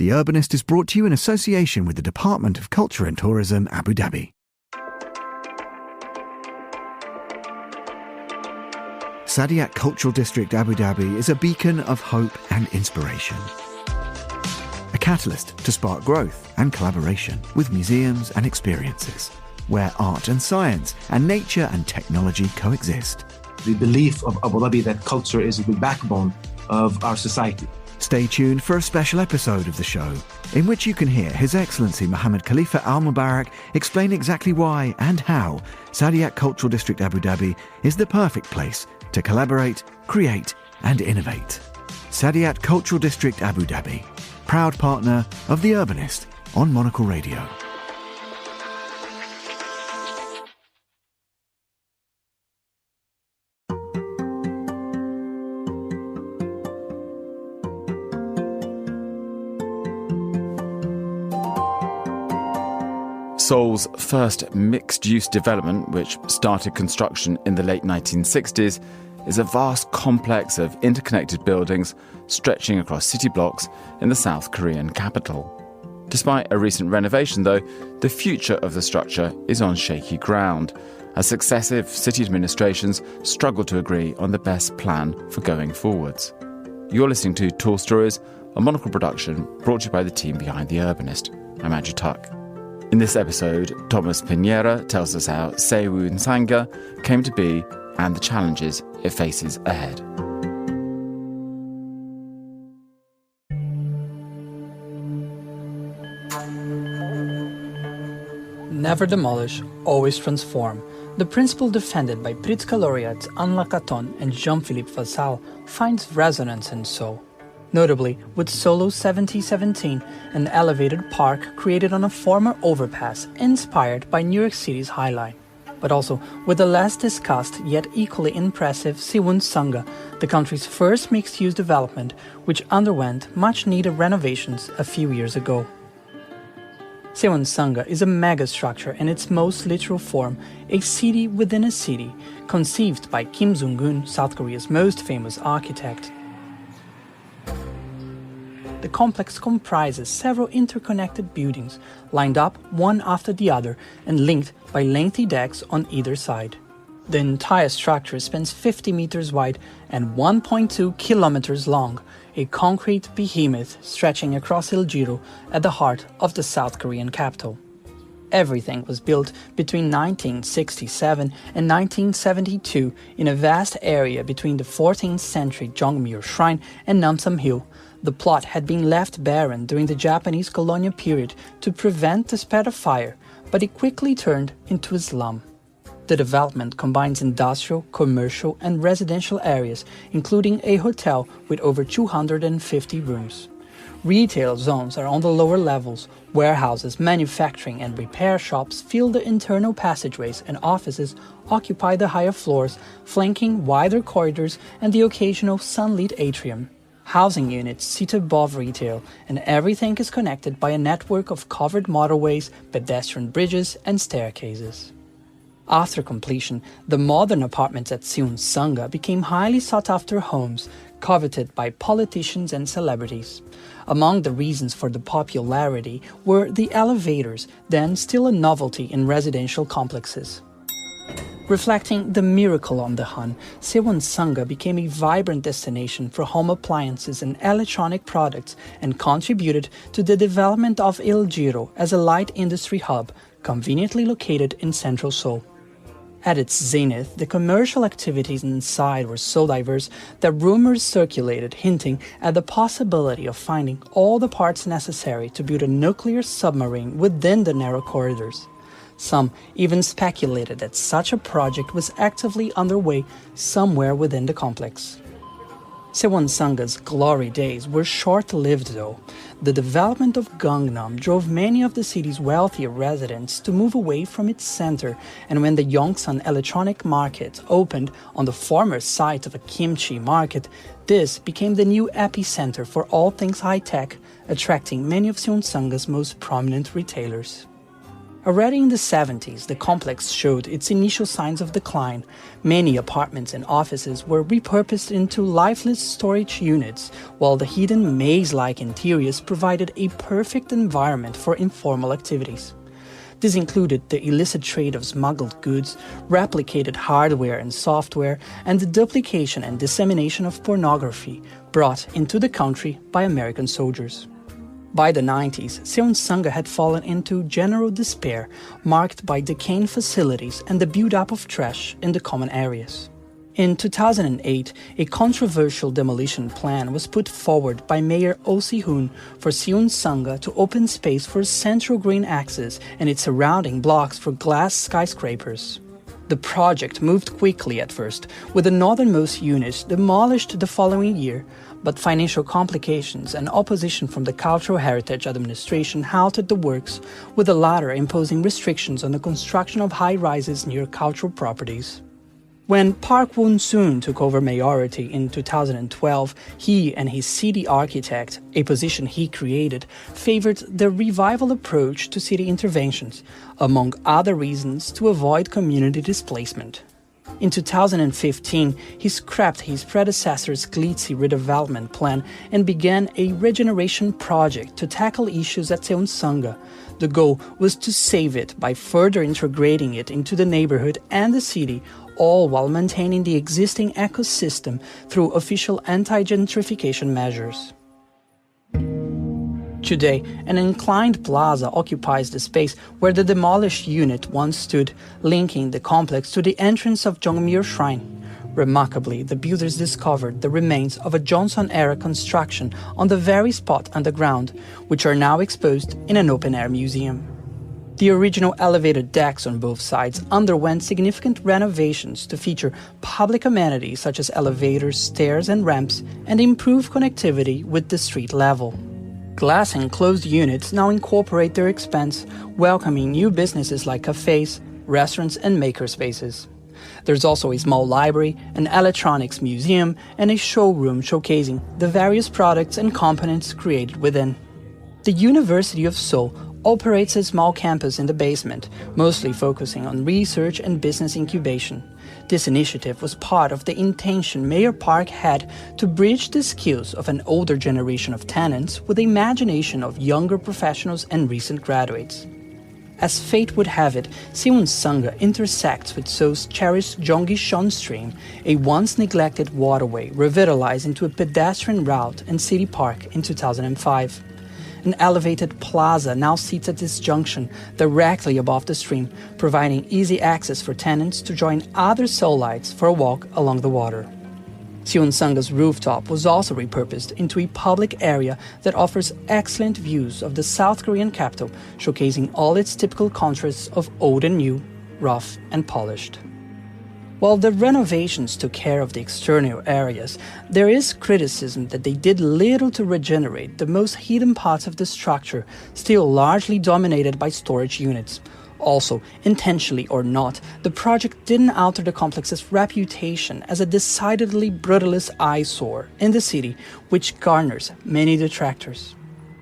The Urbanist is brought to you in association with the Department of Culture and Tourism, Abu Dhabi. Saadiyat Cultural District Abu Dhabi is a beacon of hope and inspiration. A catalyst to spark growth and collaboration with museums and experiences, where art and science and nature and technology coexist. The belief of Abu Dhabi that culture is the backbone of our society. Stay tuned for a special episode of the show, in which you can hear His Excellency Mohammed Khalifa Al Mubarak explain exactly why and how Saadiyat Cultural District Abu Dhabi is the perfect place to collaborate, create and innovate. Saadiyat Cultural District Abu Dhabi, proud partner of The Urbanist on Monocle Radio. Seoul's first mixed-use development, which started construction in the late 1960s, is a vast complex of interconnected buildings stretching across city blocks in the South Korean capital. Despite a recent renovation, though, the future of the structure is on shaky ground, as successive city administrations struggle to agree on the best plan for going forwards. You're listening to Tall Stories, a Monocle production brought to you by the team behind The Urbanist. I'm Andrew Tuck. In this episode, Tomás Pinheiro tells us how Seun Sangga came to be and the challenges it faces ahead. Never demolish, always transform. The principle defended by Pritzker laureates Anne Lacaton and Jean-Philippe Vassal finds resonance in Seoul. Notably, with Solo 7017, an elevated park created on a former overpass inspired by New York City's High Line. But also with the less discussed yet equally impressive Seun Sangga, the country's first mixed-use development, which underwent much-needed renovations a few years ago. Seun Sangga is a megastructure in its most literal form, a city within a city, conceived by Kim Jong-un, South Korea's most famous architect. The complex comprises several interconnected buildings, lined up one after the other and linked by lengthy decks on either side. The entire structure spans 50 meters wide and 1.2 kilometers long, a concrete behemoth stretching across El Giro at the heart of the South Korean capital. Everything was built between 1967 and 1972 in a vast area between the 14th century Jongmyo Shrine and Namsam Hill. The plot had been left barren during the Japanese colonial period to prevent the spread of fire, but it quickly turned into a slum. The development combines industrial, commercial and residential areas, including a hotel with over 250 rooms. Retail zones are on the lower levels. Warehouses, manufacturing and repair shops fill the internal passageways, and offices occupy the higher floors, flanking wider corridors and the occasional sunlit atrium. Housing units sit above retail, and everything is connected by a network of covered motorways, pedestrian bridges and staircases. After completion, the modern apartments at Seun Sangga became highly sought-after homes, coveted by politicians and celebrities. Among the reasons for the popularity were the elevators, then still a novelty in residential complexes. Reflecting the miracle on the Han, Seun Sangga became a vibrant destination for home appliances and electronic products and contributed to the development of El Giro as a light industry hub, conveniently located in central Seoul. At its zenith, the commercial activities inside were so diverse that rumors circulated hinting at the possibility of finding all the parts necessary to build a nuclear submarine within the narrow corridors. Some even speculated that such a project was actively underway somewhere within the complex. Seun Sangga's glory days were short-lived though. The development of Gangnam drove many of the city's wealthier residents to move away from its center, and when the Yongsan Electronic Market opened on the former site of a kimchi market, this became the new epicenter for all things high-tech, attracting many of Seun Sangga's most prominent retailers. Already in the 70s, the complex showed its initial signs of decline. Many apartments and offices were repurposed into lifeless storage units, while the hidden maze-like interiors provided a perfect environment for informal activities. This included the illicit trade of smuggled goods, replicated hardware and software, and the duplication and dissemination of pornography brought into the country by American soldiers. By the 90s, Seun's Sangga had fallen into general despair, marked by decaying facilities and the build-up of trash in the common areas. In 2008, a controversial demolition plan was put forward by Mayor Oh Si-hoon for Seun's Sangga to open space for central green axis and its surrounding blocks for glass skyscrapers. The project moved quickly at first, with the northernmost units demolished the following year, but financial complications and opposition from the Cultural Heritage Administration halted the works, with the latter imposing restrictions on the construction of high-rises near cultural properties. When Park Won-soon took over mayoralty in 2012, he and his city architect, a position he created, favored the revival approach to city interventions, among other reasons to avoid community displacement. In 2015, he scrapped his predecessor's glitzy redevelopment plan and began a regeneration project to tackle issues at Seun's Sangga. The goal was to save it by further integrating it into the neighborhood and the city, all while maintaining the existing ecosystem through official anti-gentrification measures. Today, an inclined plaza occupies the space where the demolished unit once stood, linking the complex to the entrance of Jongmyo Shrine. Remarkably, the builders discovered the remains of a Johnson-era construction on the very spot underground, which are now exposed in an open-air museum. The original elevated decks on both sides underwent significant renovations to feature public amenities such as elevators, stairs, and ramps, and improve connectivity with the street level. Glass-enclosed units now incorporate their expanse, welcoming new businesses like cafes, restaurants, and makerspaces. There's also a small library, an electronics museum, and a showroom showcasing the various products and components created within. The University of Seoul operates a small campus in the basement, mostly focusing on research and business incubation. This initiative was part of the intention Mayor Park had to bridge the skills of an older generation of tenants with the imagination of younger professionals and recent graduates. As fate would have it, Seun's Sangga intersects with Seoul's cherished Gyeonggi-cheon stream, a once-neglected waterway revitalized into a pedestrian route and city park in 2005. An elevated plaza now sits at this junction, directly above the stream, providing easy access for tenants to join other Seoulites for a walk along the water. Seun's Sangga's rooftop was also repurposed into a public area that offers excellent views of the South Korean capital, showcasing all its typical contrasts of old and new, rough and polished. While the renovations took care of the external areas, there is criticism that they did little to regenerate the most hidden parts of the structure, still largely dominated by storage units. Also, intentionally or not, the project didn't alter the complex's reputation as a decidedly brutalist eyesore in the city, which garners many detractors.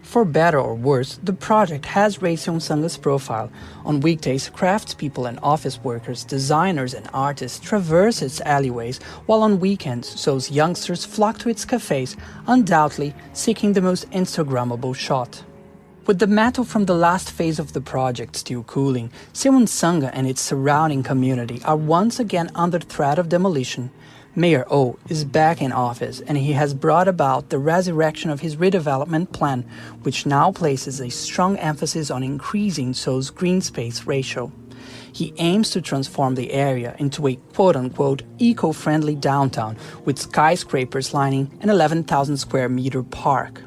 For better or worse, the project has raised Seun's Sangga's profile. On weekdays, craftspeople and office workers, designers and artists traverse its alleyways, while on weekends, Seoul's youngsters flock to its cafes, undoubtedly seeking the most Instagrammable shot. With the metal from the last phase of the project still cooling, Seun's Sangga and its surrounding community are once again under threat of demolition. Mayor Oh is back in office, and he has brought about the resurrection of his redevelopment plan, which now places a strong emphasis on increasing Seoul's green space ratio. He aims to transform the area into a quote-unquote eco-friendly downtown with skyscrapers lining an 11,000 square meter park.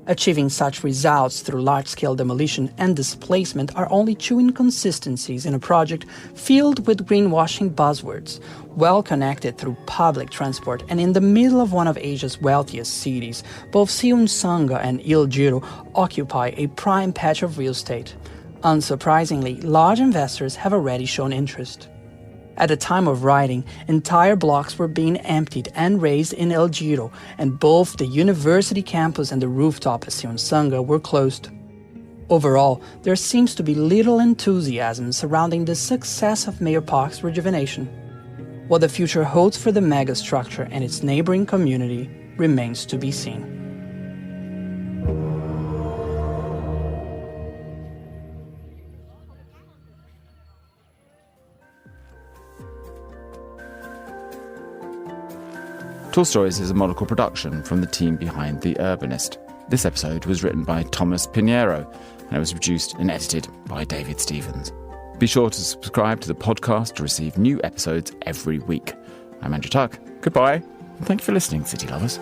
Achieving such results through large-scale demolition and displacement are only two inconsistencies in a project filled with greenwashing buzzwords, well-connected through public transport and in the middle of one of Asia's wealthiest cities. Both Seun's Sangga and Il-jiro occupy a prime patch of real estate. Unsurprisingly, large investors have already shown interest. At the time of writing, entire blocks were being emptied and razed in Il-jiro, and both the university campus and the rooftop at Seun's Sangga were closed. Overall, there seems to be little enthusiasm surrounding the success of Mayor Park's rejuvenation. What the future holds for the megastructure and its neighboring community remains to be seen. Tall Stories is a Monocle production from the team behind The Urbanist. This episode was written by Tomás Pinheiro and it was produced and edited by David Stevens. Be sure to subscribe to the podcast to receive new episodes every week. I'm Andrew Tuck. Goodbye, and thank you for listening, City Lovers.